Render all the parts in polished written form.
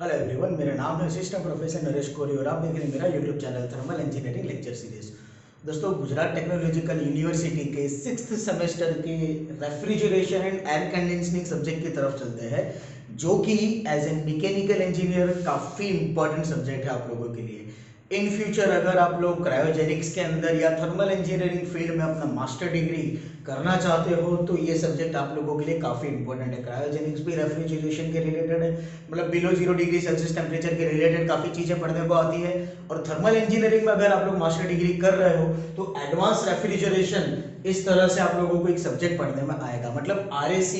Hello everyone, मेरा नाम है असिस्टेंट प्रोफेसर नरेश कोरी और आप देख रहे हैं मेरा YouTube channel thermal engineering lecture series. दोस्तों, गुजरात टेक्नोलॉजिकल यूनिवर्सिटी के 6th सेमेस्टर के refrigeration and air conditioning subject की तरफ चलते हैं, जो कि एज ए मैकेनिकल इंजीनियर काफ़ी इंपॉर्टेंट सब्जेक्ट है आप लोगों के लिए। इन फ्यूचर अगर आप लोग क्रायोजेनिक्स के अंदर या थर्मल इंजीनियरिंग फील्ड में अपना मास्टर डिग्री करना चाहते हो तो ये सब्जेक्ट आप लोगों के लिए काफ़ी इंपॉर्टेंट है। क्रायोजेनिक्स भी रेफ्रिजरेशन के रिलेटेड है, मतलब बिलो 0 डिग्री सेल्सियस टेम्परेचर के रिलेटेड काफ़ी चीज़ें पढ़ने को आती है। और थर्मल इंजीनियरिंग में अगर आप लोग मास्टर डिग्री कर रहे हो तो एडवांस रेफ्रिजरेशन इस तरह से आप लोगों को एक सब्जेक्ट पढ़ने में आएगा। मतलब RAC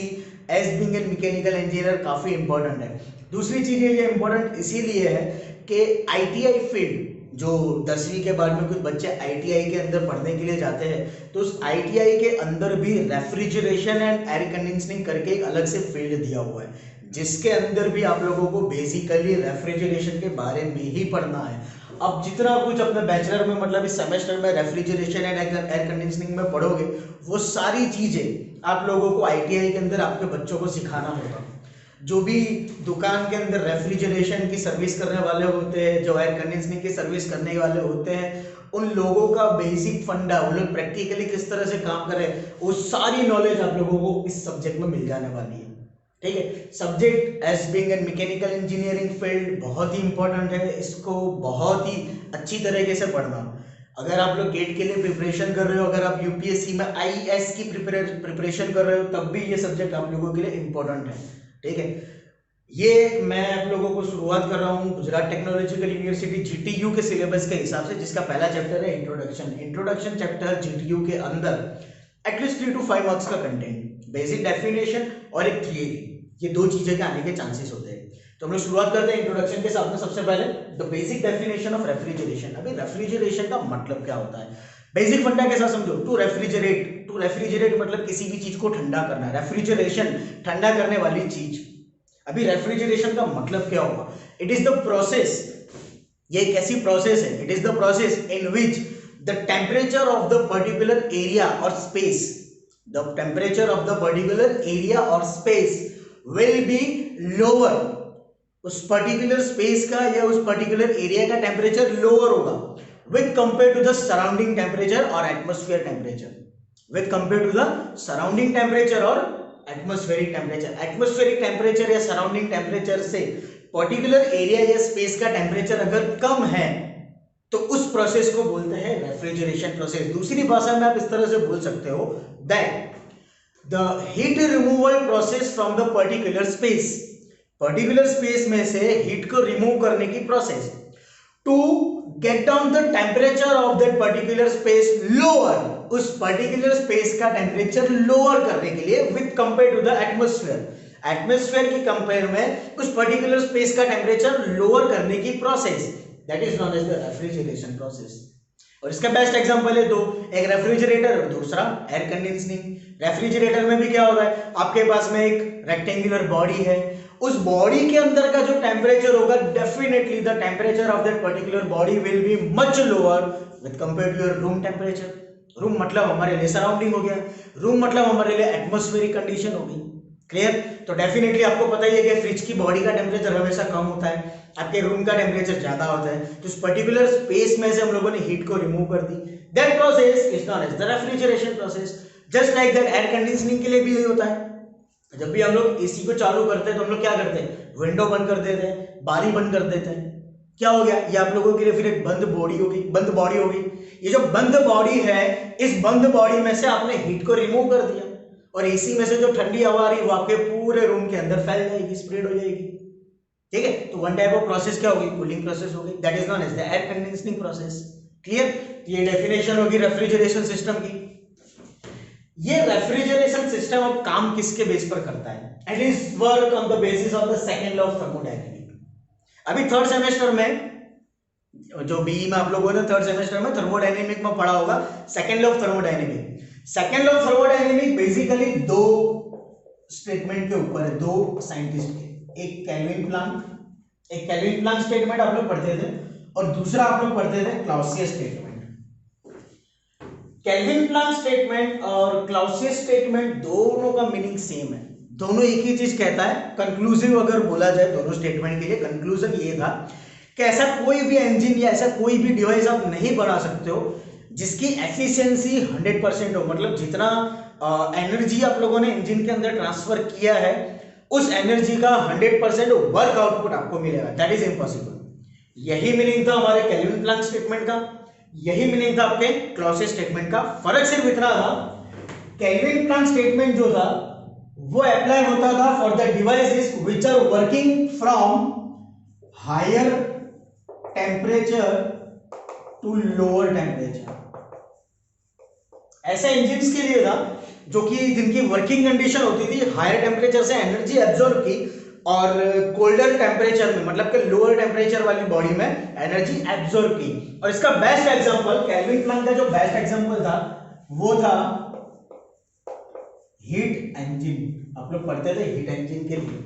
as being an mechanical engineer काफ़ी इंपॉर्टेंट है। दूसरी चीज़ ये इंपॉर्टेंट इसीलिए है कि ITI फील्ड, जो 10वीं के बाद में कुछ बच्चे ITI के अंदर पढ़ने के लिए जाते हैं, तो उस ITI के अंदर भी रेफ्रिजरेशन एंड एयर कंडीशनिंग करके एक अलग से फील्ड दिया हुआ है, जिसके अंदर भी आप लोगों को बेसिकली रेफ्रिजरेशन के बारे में ही पढ़ना है। अब जितना कुछ अपने बैचलर में, मतलब इस सेमेस्टर में रेफ्रिजरेशन एंड एयर कंडीशनिंग में पढ़ोगे, वो सारी चीजें आप लोगों को ITI के अंदर आपके बच्चों को सिखाना होगा। जो भी दुकान के अंदर रेफ्रिजरेशन की सर्विस करने वाले होते हैं, जो एयर कंडीशनिंग की सर्विस करने वाले होते हैं, उन लोगों का बेसिक फंडा, वो लोग प्रैक्टिकली किस तरह से काम करें, वो सारी नॉलेज आप लोगों को इस सब्जेक्ट में मिल जाने वाली है। ठीक है, subject as being an mechanical engineering field बहुत ही इंपॉर्टेंट है। इसको बहुत ही अच्छी तरीके से पढ़ना। अगर आप लोग गेट के लिए प्रिपरेशन कर रहे हो, अगर आप UPSC में IAS की प्रिपरेशन कर रहे हो, तब भी ये सब्जेक्ट आप लोगों के लिए इंपॉर्टेंट है। ठीक है, ये मैं आप लोगों को शुरुआत कर रहा हूँ गुजरात टेक्नोलॉजिकल यूनिवर्सिटी GTU के सिलेबस के हिसाब से, जिसका पहला चैप्टर है इंट्रोडक्शन चैप्टर। GTU के अंदर एटलीस्ट 3 to 5 मार्क्स का कंटेंट, बेसिक डेफिनेशन और एक थियरी, ये दो चीजें के आने के चांसेस होते हैं। तो हम लोग शुरुआत करते हैं इंट्रोडक्शन के साथ में। सबसे पहले the basic definition of refrigeration. अभी रेफ्रिजरेशन का मतलब क्या होता है, बेसिक फंडा के साथ समझो। टू रेफ्रिजरेट मतलब किसी भी चीज को ठंडा करना। रेफ्रिजरेशन ठंडा करने वाली चीज। अभी रेफ्रिजरेशन का मतलब क्या होगा? इट इज द प्रोसेस, ये एक ऐसी प्रोसेस है, it is the process in which the temperature of the particular area और space, the temperature of the particular area और स्पेस विल बी लोअर। उस पर्टिकुलर स्पेस का या उस पर्टिकुलर एरिया का टेम्परेचर लोअर होगा with compare to the surrounding temperature और atmosphere temperature. With compare to the surrounding temperature और atmospheric temperature. Atmospheric temperature या सराउंडिंग टेम्परेचर से पर्टिकुलर एरिया या स्पेस का टेम्परेचर अगर कम है तो उस प्रोसेस को बोलते हैं रेफ्रिजरेशन प्रोसेस। दूसरी भाषा में आप इस तरह से बोल सकते हो that the heat removal process from the particular space, particular space में से हीट को रिमूव करने की process to get down the temperature of that particular space lower, उस पर्टिकुलर स्पेस का टेम्परेचर लोअर करने के लिए with compare to the atmosphere, atmosphere की कंपेयर में उस पर्टिकुलर स्पेस का टेम्परेचर लोअर करने की process, that is known as the refrigeration process. और इसका बेस्ट एग्जांपल है दो, एक रेफ्रिजरेटर और दूसरा एयर कंडीशनिंग। रेफ्रिजरेटर में भी क्या होता है, आपके पास में एक रेक्टेंगुलर बॉडी है, उस बॉडी के अंदर का जो टेम्परेचर होगा, definitely the temperature of that particular body will be much lower with compare to your room temperature. Room मतलब हमारे लिए सराउंडिंग हो गया, रूम मतलब हमारे लिए एटमॉस्फेरिक कंडीशन हो गई। क्लियर? तो डेफिनेटली आपको पता ही है कि फ्रिज की बॉडी का टेम्परेचर हमेशा कम होता है, आपके रूम का टेम्परेचर ज्यादा होता है, तो इस पर्टिकुलर स्पेस में से हम लोगों ने हीट को रिमूव कर दी। That process is known as the refrigeration process. Just like that air conditioning के लिए भी यही होता है। जब भी हम लोग एसी को चालू करते हैं तो हम लोग क्या करते हैं, विंडो बंद कर देते हैं, बारी बंद कर देते हैं। क्या हो गया, ये आप लोगों के लिए फिर एक बंद बॉडी होगी, बंद बॉडी होगी। ये जो बंद बॉडी है, इस बंद बॉडी में से आपने हीट को रिमूव कर दिया और एसी में से जो ठंडी हवा आ रही है वो आपके पूरे रूम के अंदर फैल जाएगी, स्प्रेड हो जाएगी। ठीक है, तो वन टाइप ऑफ प्रोसेस क्या होगी, कूलिंग प्रोसेस होगी, that is known as the air conditioning process. Clear? ये डेफिनेशन होगी रेफ्रिजरेशन सिस्टम की। ये रेफ्रिजरेशन सिस्टम अब काम किसके बेस पर करता है? It is work on the basis of the second law of thermodynamic. अभी थर्ड सेमेस्टर में, जो बीई में आप लोगों ने थर्ड सेमेस्टर में थर्मोडायनेमिक में पढ़ा होगा, second law of thermodynamic. Second law of thermodynamic basically दो स्टेटमेंट के ऊपर है, दो साइंटिस्ट के, एक केल्विन प्लैंक स्टेटमेंट आप लोग पढ़ते थे और दूसरा आप लोग पढ़ते थे क्लाउसियस स्टेटमेंट। केल्विन प्लैंक स्टेटमेंट और क्लाउसियस स्टेटमेंट दोनों का मीनिंग सेम है, दोनों एक ही चीज कहता है। कंक्लूसिव अगर बोला जाए दोनों स्टेटमेंट के लिए, कंक्लूजन ये था कि ऐसा कोई भी इंजन या ऐसा कोई भी डिवाइस आप नहीं बना सकते हो जिसकी एफिशिएंसी 100% हो, मतलब जितना एनर्जी आप लोगों ने इंजन के अंदर ट्रांसफर किया है उस एनर्जी का 100% वर्क आउटपुट आपको मिलेगा। That is impossible. यही मीनिंग था हमारे केल्विन प्लैंक स्टेटमेंट का, यही मीनिंग था आपके क्लॉसियस स्टेटमेंट का। फर्क सिर्फ इतना था, केल्विन प्लैंक स्टेटमेंट जो था वो अप्लाई होता था for the devices which are working from higher temperature to lower temperature. ऐसे इंजिन्स के लिए था जो कि जिनकी वर्किंग कंडीशन होती थी हायर टेम्परेचर से एनर्जी एब्जॉर्ब की और कोल्डर टेम्परेचर में, मतलब कि लोअर टेम्परेचर वाली बॉडी में एनर्जी एब्जॉर्ब की। और इसका बेस्ट एग्जांपल, केल्विन प्लैंक का जो बेस्ट एग्जांपल था वो था हीट इंजन। आप लोग पढ़ते थे हीट इंजन के लिए,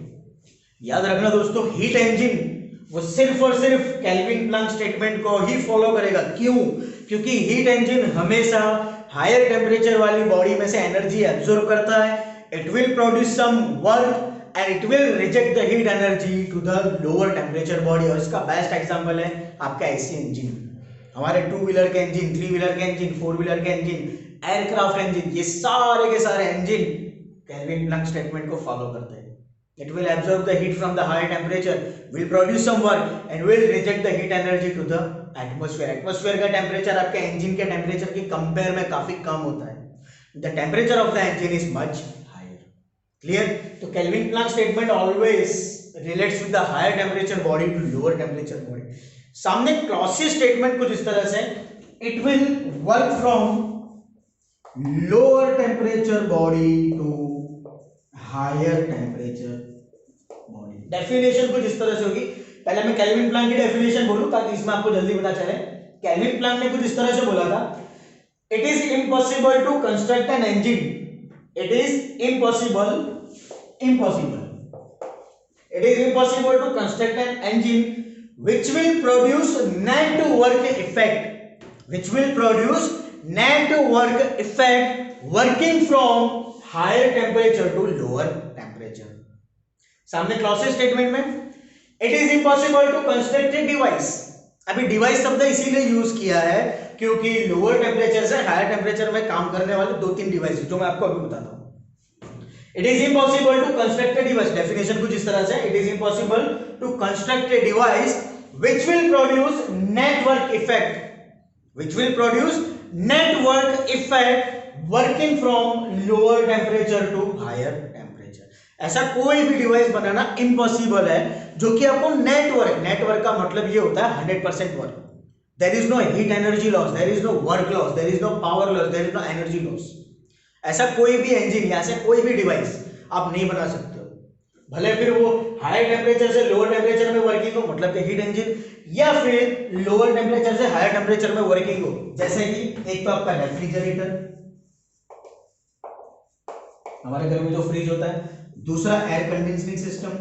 याद रखना दोस्तों, हीट इंजन वो सिर्फ और सिर्फ केल्विन प्लैंक स्टेटमेंट को ही फॉलो करेगा। क्यों? क्योंकि हीट इंजन हमेशा हायर टेम्परेचर वाली बॉडी में से एनर्जी एब्जॉर्ब करता है, it will produce some work and it will reject the heat energy to the lower temperature body. और इसका बेस्ट एग्जांपल है आपका एसी इंजन, हमारे 2 व्हीलर के इंजन, 3 व्हीलर के इंजन, 4 व्हीलर के इंजन, एयरक्राफ्ट इंजन, ये सारे के सारे इंजन केल्विन प्लैंक स्टेटमेंट को फॉलो करते हैं। It will absorb the heat from the higher temperature, will produce some work and will reject the heat energy to the atmosphere. Atmosphere का temperature आपके engine के टेम्परेचर की compare में काफी कम होता है। The temperature of the engine is much higher. Clear? तो Kelvin Planck statement always relates with the higher temperature body to lower temperature body. सामने क्लॉसियस स्टेटमेंट कुछ इस तरह से, it will work from lower temperature body to higher temperature body. Definition कुछ इस तरह से होगी। पहले मैं केल्विन प्लैंक की डेफिनेशन बोलूं ताकि इसमें आपको जल्दी पता चले। केल्विन प्लैंक ने कुछ इस तरह से बोला था, it is impossible to construct an engine, it is impossible to construct an engine which will produce net work effect working from higher temperature to lower temperature। सामने क्लॉसियस स्टेटमेंट में it is impossible to construct a device. अभी device शब्द इसीलिए use किया है क्योंकि lower temperature से higher temperature में काम करने वाले 2-3 डिवाइस जो मैं आपको अभी बताता हूं। It is impossible to construct a device, definition कुछ इस तरह से, it is impossible to construct a device which will produce network effect working from lower temperature to higher temperature। ऐसा कोई भी डिवाइस बनाना इम्पॉसिबल है जो कि आपको नेटवर्क का मतलब ये होता है 100% work. There is no heat energy loss, there is no work loss, there is no power loss, there is no energy loss. ऐसा कोई भी इंजन या ऐसा कोई भी डिवाइस आप नहीं बना सकते हो, भले फिर वो हाई टेम्परेचर से लोअर टेम्परेचर में वर्किंग हो, मतलब कि हीट इंजन, या फिर लोअर टेम्परेचर से हायर टेम्परेचर में वर्किंग हो। जैसे कि एक तो आपका रेफ्रिजरेटर, हमारे घर में जो फ्रिज होता है, दूसरा एयर कंडीशनिंग सिस्टम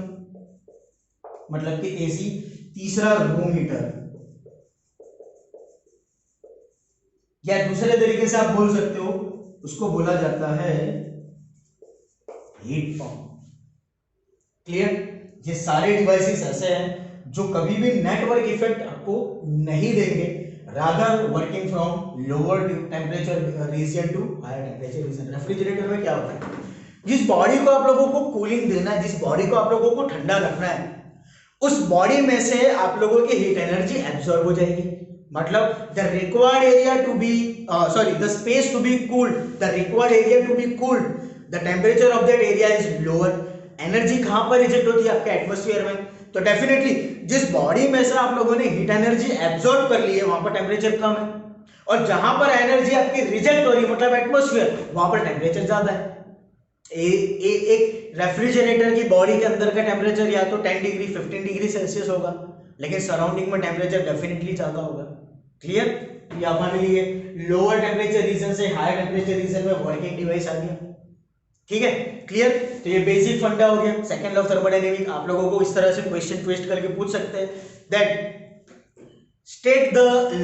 मतलब कि एसी, तीसरा रूम हीटर, या दूसरे तरीके से आप बोल सकते हो उसको बोला जाता है हीट पंप। क्लियर? ये सारे डिवाइसेस ऐसे हैं जो कभी भी नेटवर्क इफेक्ट आपको नहीं देंगे, rather working from lower temperature region to higher temperature region. Refrigerator में क्या होता है, जिस बॉडी को आप लोगों को कूलिंग देना है, जिस बॉडी को आप लोगों को ठंडा रखना है, उस बॉडी में से आप लोगों की हीट एनर्जी एब्जॉर्ब हो जाएगी। मतलब the required area to be the space to be cooled, the required area to be cooled, the temperature of that area is lower. Energy कहां पर रिजेक्ट होती है? आपके एटमॉस्फेयर में। तो डेफिनेटली जिस बॉडी में से आप लोगों ने हीट एनर्जी एब्जॉर्ब कर ली है वहां पर टेम्परेचर कम है, और जहां पर एनर्जी आपकी रिजेक्ट हो रही है मतलब एटमॉस्फेयर, वहां पर टेम्परेचर ज्यादा है। एक रेफ्रिजरेटर की बॉडी के अंदर का टेम्परेचर या तो 10 डिग्री 15 डिग्री सेल्सियस होगा, लेकिन सराउंडिंग में टेम्परेचर डेफिनेटली ज्यादा होगा। क्लियर? ये मान लीजिए लोअर टेम्परेचर रीजन से हायर टेम्परेचर रीजन में वर्किंग डिवाइस आ गया। ठीक है? क्लियर? तो ये बेसिक फंडा हो गया सेकंड लॉ ऑफ थर्मोडायनेमिक्स। आप लोगों को इस तरह से क्वेश्चन ट्विस्ट करके पूछ सकते हैं that state the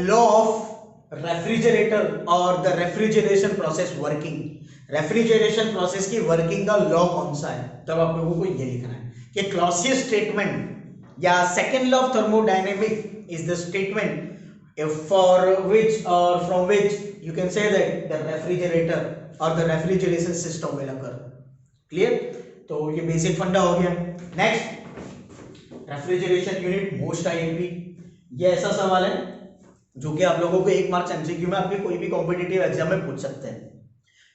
law of refrigerator और the refrigeration process working. Refrigeration process की वर्किंग का लॉ कौन सा है, तब आप लोगों को ये लिखना है कि क्लॉसियस स्टेटमेंट या second law of thermodynamic is the statement for which और from which you can say that the refrigerator और the refrigeration system will occur. Clear? तो ये बेसिक फंडा हो गया। Next, refrigeration unit most IMP, ये ऐसा सवाल है जो कि आप लोगों को 1 मार्क्स एमसीक्यू में आपके कोई भी कॉम्पिटिटिव एग्जाम में पूछ सकते हैं।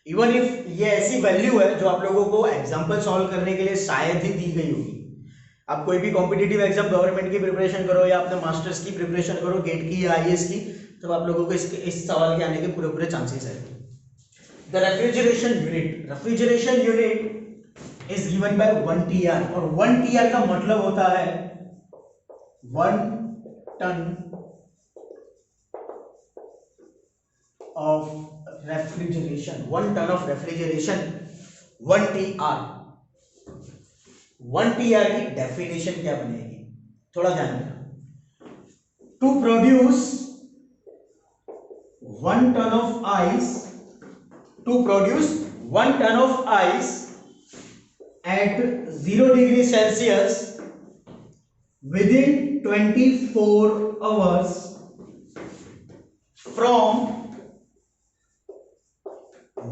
इवन इफ ये ऐसी वैल्यू है जो आप लोगों को एग्जाम्पल सॉल्व करने के लिए शायद ही दी गई होगी। आप कोई भी कॉम्पिटिटिव एग्जाम गवर्नमेंट की प्रिपरेशन करो या अपने मास्टर्स की प्रिपरेशन करो, गेट की या आईएएस की, तब आप लोगों को इस सवाल के आने के पूरे चांसेस है। The refrigeration unit is given by 1 TR, और 1 TR का मतलब होता है 1 ton of refrigeration, 1 ton of refrigeration, 1 TR। 1 TR की डेफिनेशन क्या बनेगी, थोड़ा ध्यान देना। To produce 1 ton of ice, to produce 1 ton of ice at 0 degree Celsius within 24 hours from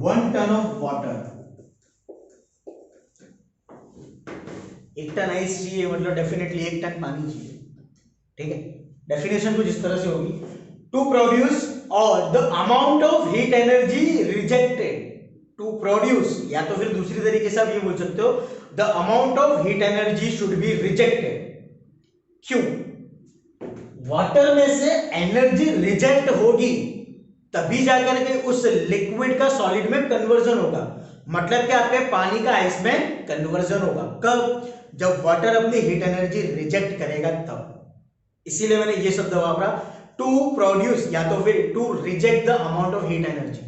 1 ton of water। 1 ton ice चाहिए मतलब डेफिनेटली 1 टन पानी चाहिए। ठीक है, डेफिनेशन कुछ इस तरह से होगी, टू प्रोड्यूस और the amount of heat energy rejected, to produce, या तो फिर दूसरी तरीके से आप ये बोल सकते हो the amount of heat energy should be rejected. क्यों? वाटर में से एनर्जी रिजेक्ट होगी तभी जाकर के उस लिक्विड का सॉलिड में कन्वर्जन होगा, मतलब कि आपके पानी का आइस में कन्वर्जन होगा। कब? जब वाटर अपनी हीट एनर्जी रिजेक्ट करेगा तब। इसीलिए मैंने ये शब्द वापरा, टू प्रोड्यूस या तो फिर to reject the amount of heat energy.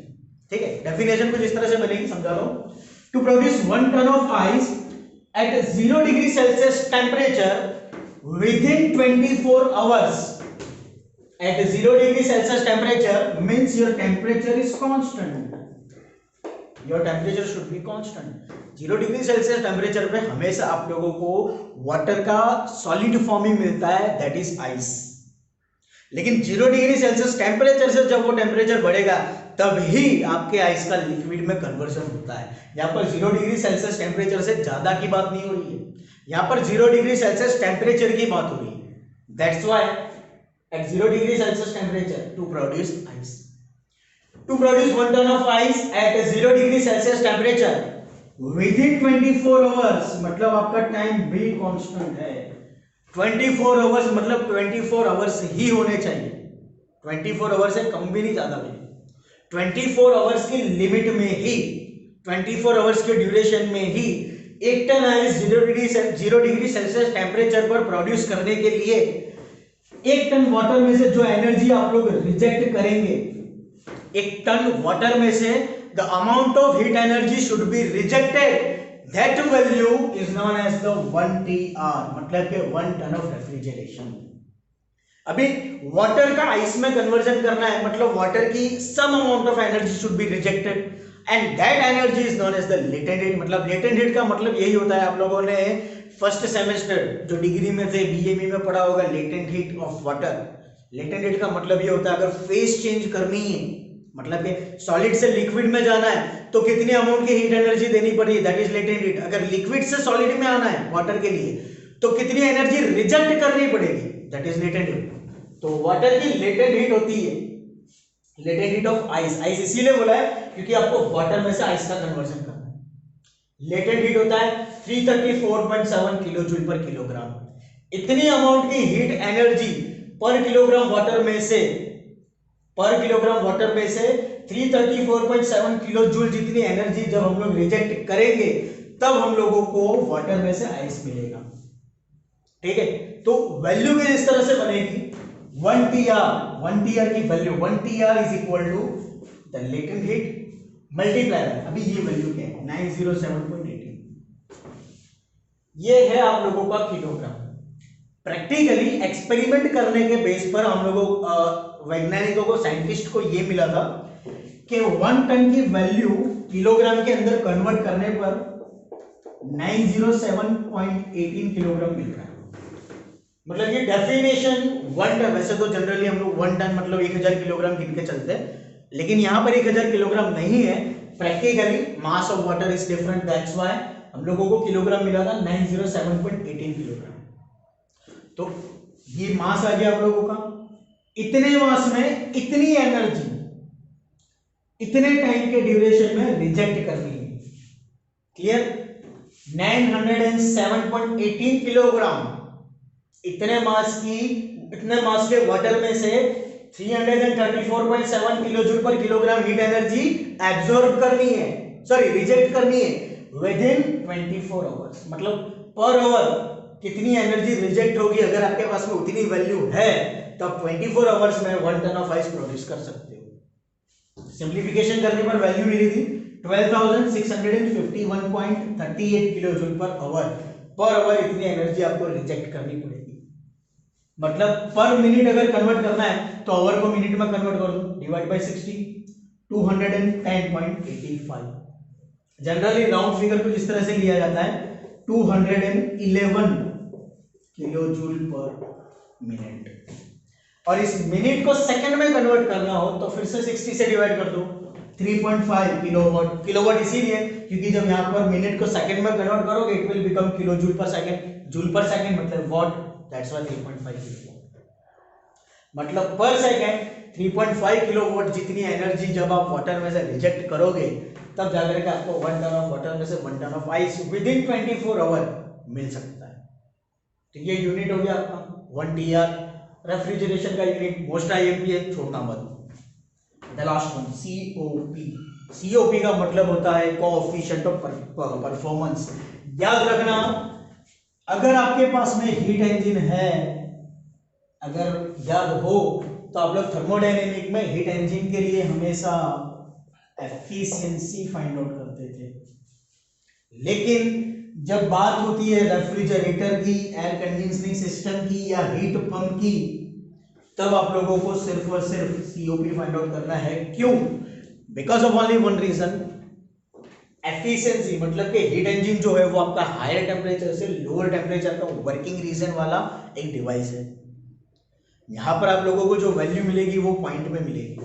ठीक है, डेफिनेशन कुछ इस तरह से बनेगी, समझा लो। To produce 1 ton of ice at 0 degree Celsius temperature within 24 hours at 0 degree Celsius temperature means your temperature is constant, your temperature should be constant। 0 degree Celsius temperature पे हमेशा आप लोगों को वाटर का सॉलिड फॉर्म ही मिलता है, that is ice. लेकिन 0 degree Celsius temperature से जब वो टेम्परेचर बढ़ेगा तब ही आपके आइस का लिक्विड में कन्वर्जन होता है। यहाँ पर 0 डिग्री सेल्सियस टेम्परेचर से ज्यादा की बात नहीं हो रही है, यहाँ पर 0 डिग्री सेल्सियस टेम्परेचर की बात हो रही है। That's why at 0 degree Celsius temperature to produce ice, to produce 1 ton of ice at 0 degree Celsius temperature within 24 hours, मतलब आपका टाइम भी कांस्टेंट है। 24 आवर्स मतलब 24 आवर्स ही होने चाहिए, 24 आवर्स से कम भी नहीं, ज्यादा भी नहीं। 24 आवर्स की लिमिट में ही, 24 आवर्स के ड्यूरेशन में ही 1 ton ice 0 degree Celsius temperature पर प्रोड्यूस करने के लिए 1 टन वाटर में से जो एनर्जी आप लोग रिजेक्ट करेंगे, 1 टन वाटर में से the amount of heat energy should be rejected, that value is known as the 1 TR, मतलब कि 1 टन ऑफ रेफ्रिजरेशन। अभी वाटर का आइस में कन्वर्जन करना है, मतलब वाटर की some amount of energy should be rejected and that energy is known as the latent heat. मतलब लेटेंट हीट का मतलब यही होता है, आप लोगों ने फर्स्ट सेमेस्टर जो डिग्री में थे बीएमई में पढ़ा होगा, latent heat of water. Latent heat का मतलब ये होता है अगर फेज चेंज करनी है, मतलब कि सॉलिड से लिक्विड में जाना है तो कितनी अमाउंट की हीट एनर्जी देनी पड़ेगी, दैट इज लेटेंट हीट। अगर लिक्विड से सॉलिड में आना है वाटर के लिए तो कितनी एनर्जी रिजेक्ट करनी पड़ेगी, दैट इज लेटेंट हीट। तो वाटर की लेटेंट हीट होती है latent heat of ice. Ice इसीलिए बोला है क्योंकि आपको वाटर में से आइस का कन्वर्जन करना है। लेटेंट हीट होता है 334.7 किलो जूल पर किलोग्राम। इतनी अमाउंट की हीट एनर्जी पर किलोग्राम वाटर में से 334.7 किलो जूल जितनी एनर्जी जब हम लोग रिजेक्ट करेंगे तब हम लोगों को वाटर में से आइस मिलेगा। ठीक है, तो वैल्यू भी इस तरह से बनेगी 1 TR की value 1 TR is equal to the latent heat multiply, अभी ये वैल्यू क्या है 907.18, ये है आप लोगों का किलोग्राम। प्रैक्टिकली एक्सपेरिमेंट करने के बेस पर हम लोगों वैज्ञानिकों को, साइंटिस्ट को ये मिला था कि 1 टन की वैल्यू किलोग्राम के अंदर कन्वर्ट करने पर 907.18 किलोग्राम मिल रहा है। मतलब ये डेफिनेशन 1 टन, वैसे तो जनरली हम लोग 1 टन मतलब 1000 किलोग्राम गिन के चलते हैं, लेकिन यहाँ पर 1000 किलोग्राम नहीं है। Practically mass of water is different, that's why हम लोगों को किलोग्राम मिला था 907.18 किलोग्राम। तो ये मास आ गया आप लोगों का। इतने मास में इतनी एनर्जी इतने टाइम के ड्यूरेशन में रिजेक्ट करनी है। क्लियर? 907.18 किलोग्राम इतने मास के वाटर में से 334.7 किलोजूल पर किलोग्राम हीट एनर्जी एब्जॉर्ब करनी है, सॉरी रिजेक्ट करनी है विद इन 24 आवर्स। मतलब पर आवर कितनी एनर्जी रिजेक्ट होगी, अगर आपके पास में उतनी वैल्यू है तब 24 आवर्स में 1 टन ऑफ आइस प्रोड्यूस कर सकते हो। सिंप्लीफिकेशन करने पर वैल्यू मिली थी 12,651.38 किलोजूल पर आवर इतनी एनर्जी आपको रिजेक्ट करनी पड़ेगी। मतलब पर मिनट अगर कन्वर्ट करना है तो आवर को मिनट में कन्वर्ट कर दो, divide by 60, 210.85। Generally round figure को इस तरह से लिया जाता है 211 किलोजूल पर मिनट। और इस मिनट को सेकंड में कन्वर्ट करना हो तो फिर से 60 से डिवाइड कर दो, 3.5 किलोवाट। किलोवाट इसीलिए क्योंकि जब यहाँ पर मिनट को सेकंड में कन्वर्ट करोगे इट विल बिकम किलोजूल पर सेकंड, जूल पर सेकंड मतलब वॉट, दैट्स व्हाई 3.5 किलोवाट। मतलब पर सेकंड 3.5 किलोवाट जितनी एनर्जी जब आप वाटर में से रिजेक्ट करोगे तब जाकर के आपको 1 टन ऑफ वाटर में से 1 ton of ice within 24 hour मिल सकता है। तो ये यूनिट हो गया आपका 1 TR, रेफ्रिजरेशन का यूनिट। मोस्ट आईएमपी है, छोड़ना मत। The last one COP। COP का मतलब होता है कोएफिशिएंट ऑफ परफॉर्मेंस। याद रखना, अगर आपके पास में हीट इंजन है, अगर याद हो तो आप लोग थर्मोडायनेमिक में हीट इंजन के लिए हमेशा एफिशिएंसी फाइंड आउट करते थे, लेकिन जब बात होती है रेफ्रिजरेटर की, एयर कंडीशनिंग सिस्टम की या हीट पंप की, तब आप लोगों को सिर्फ और सिर्फ COP फाइंड आउट करना है। क्यों? Because of only one reason, efficiency. मतलब कि हीट इंजन जो है वो आपका हायर टेम्परेचर से लोअर टेम्परेचर का वर्किंग रीजन वाला एक डिवाइस है। यहां पर आप लोगों को जो वैल्यू मिलेगी वो पॉइंट में मिलेगी,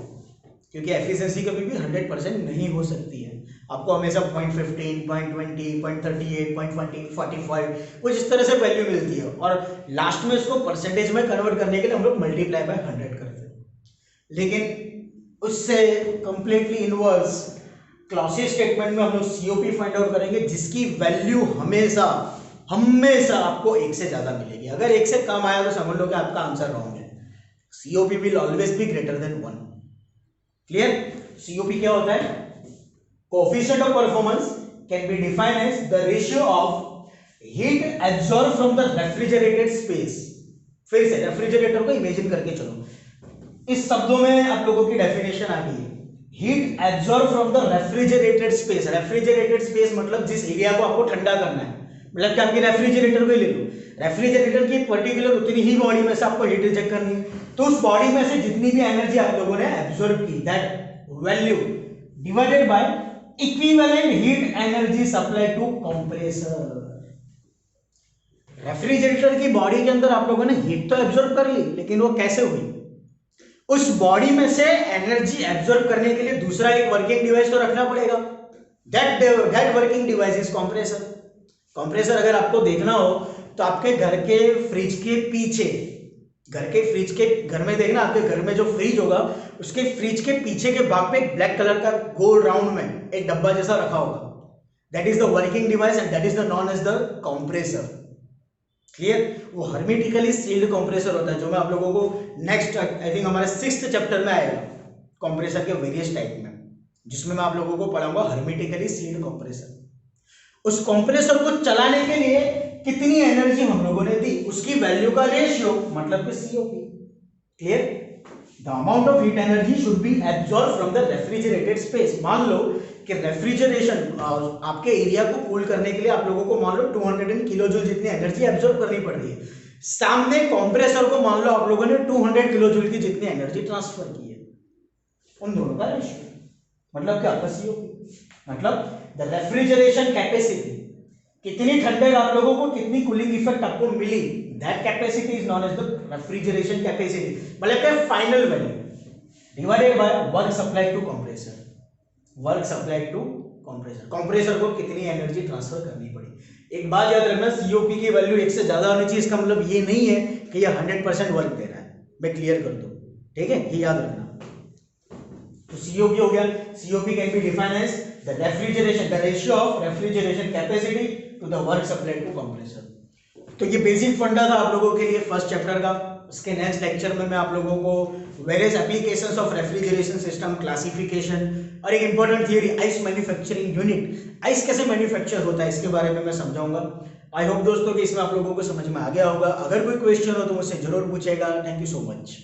क्योंकि एफिशिएंसी कभी भी 100% नहीं हो सकती है। आपको हमेशा 0.15, 0.20, 0.38, 0.45 कुछ इस तरह से वैल्यू मिलती है, और लास्ट में इसको परसेंटेज में कन्वर्ट करने के लिए हम लोग मल्टीप्लाई बाय 100 करते हैं। लेकिन उससे कंप्लीटली इनवर्स क्लॉसी स्टेटमेंट में हम लोग COP फाइंड आउट करेंगे, जिसकी वैल्यू हमेशा आपको 1 से ज्यादा मिलेगी। अगर 1 से कम आया तो समझ लो कि आपका आंसर रॉन्ग है। COP will always be greater than 1। Clear? COP क्या होता है? Coefficient of performance can be defined as the ratio of heat absorb from the refrigerated space. फिर से रेफ्रिजरेटर को इमेजिन करके चलो, इस शब्दों में आप लोगों की डेफिनेशन आ गई है। Heat absorb from the refrigerated space. Refrigerated space मतलब जिस एरिया को आपको ठंडा करना है, मतलब कि आपके रेफ्रिजरेटर को ही ले लो, रेफ्रिजरेटर की पर्टिकुलर उतनी ही बॉडी में से आपको हीट रिजेक्ट करनी है, तो उस बॉडी में से जितनी भी एनर्जी आप लोगों ने एब्जॉर्ब की, that value divided by equivalent heat energy supply to compressor. Refrigerator की बॉडी के अंदर आप लोगों ने हीट तो एब्जॉर्ब कर ली, लेकिन वो कैसे हुई? उस बॉडी में से एनर्जी एब्जॉर्ब करने के लिए दूसरा एक वर्किंग डिवाइस तो रखना पड़ेगा। That working device is compressor. Compressor अगर आपको देखना हो तो आपके घर के फ्रिज के पीछे, घर में देखना, आपके घर में जो फ्रिज होगा उसके फ्रिज के पीछे के भाग पे एक ब्लैक कलर का गोल राउंड में एक डब्बा जैसा रखा होगा, that is the working device and that is the known as the compressor. Clear? वो हर्मेटिकली सील्ड कंप्रेसर होता है, जो मैं आप लोगों को नेक्स्ट आई थिंक हमारे 6th चैप्टर में आएगा कंप्रेसर के वेरियस टाइप में, जिसमें मैं आप लोगों को पढ़ाऊंगा हर्मेटिकली सील्ड कंप्रेसर। उस कंप्रेसर को चलाने के लिए कितनी एनर्जी हम लोगों ने दी, उसकी वैल्यू का रेशियो मतलब कि COP। Clear? The amount of heat energy should be absorb from the refrigerated space. मान लो कि रेफ्रिजरेशन आपके एरिया को कूल करने के लिए आप लोगों को मान लो 200 किलोजूल जितनी एनर्जी एब्जॉर्ब करनी पड़ रही है, सामने कंप्रेसर को मान लो आप लोगों ने 200 किलोजूल की जितनी एनर्जी ट्रांसफर की है, उन दोनों का रेशियो। मतलब क्या आपका सीओपी, मतलब द रेफ्रिजरेशन कैपेसिटी, कितनी ठंडक आप लोगों को, कितनी कूलिंग इफेक्ट आपको मिली, that capacity is known as the refrigeration capacity, मतलब क्या final value divided by work supply to compressor, work supply to compressor, compressor को कितनी एनर्जी ट्रांसफर करनी पड़ी। एक बात याद रखना, सीओपी की वैल्यू 1 से ज्यादा होनी चाहिए, इसका मतलब ये नहीं है कि ये 100% वर्क दे रहा है, मैं क्लियर कर दूं, ठीक है, ये याद रखना। तो सीओपी हो गया, COP can be defined as the refrigeration, the ratio of refrigeration capacity to the work supply to compressor. तो ये बेसिक फंडा था आप लोगों के लिए फर्स्ट चैप्टर का। इसके नेक्स्ट लेक्चर में मैं आप लोगों को various applications of refrigeration system, classification और एक important theory ice manufacturing unit, ice कैसे मैन्युफैक्चर होता है, इसके बारे में मैं समझाऊंगा। आई होप दोस्तों कि इसमें आप लोगों को समझ में आ गया होगा। अगर कोई क्वेश्चन हो तो मुझसे जरूर पूछेगा। Thank you so much.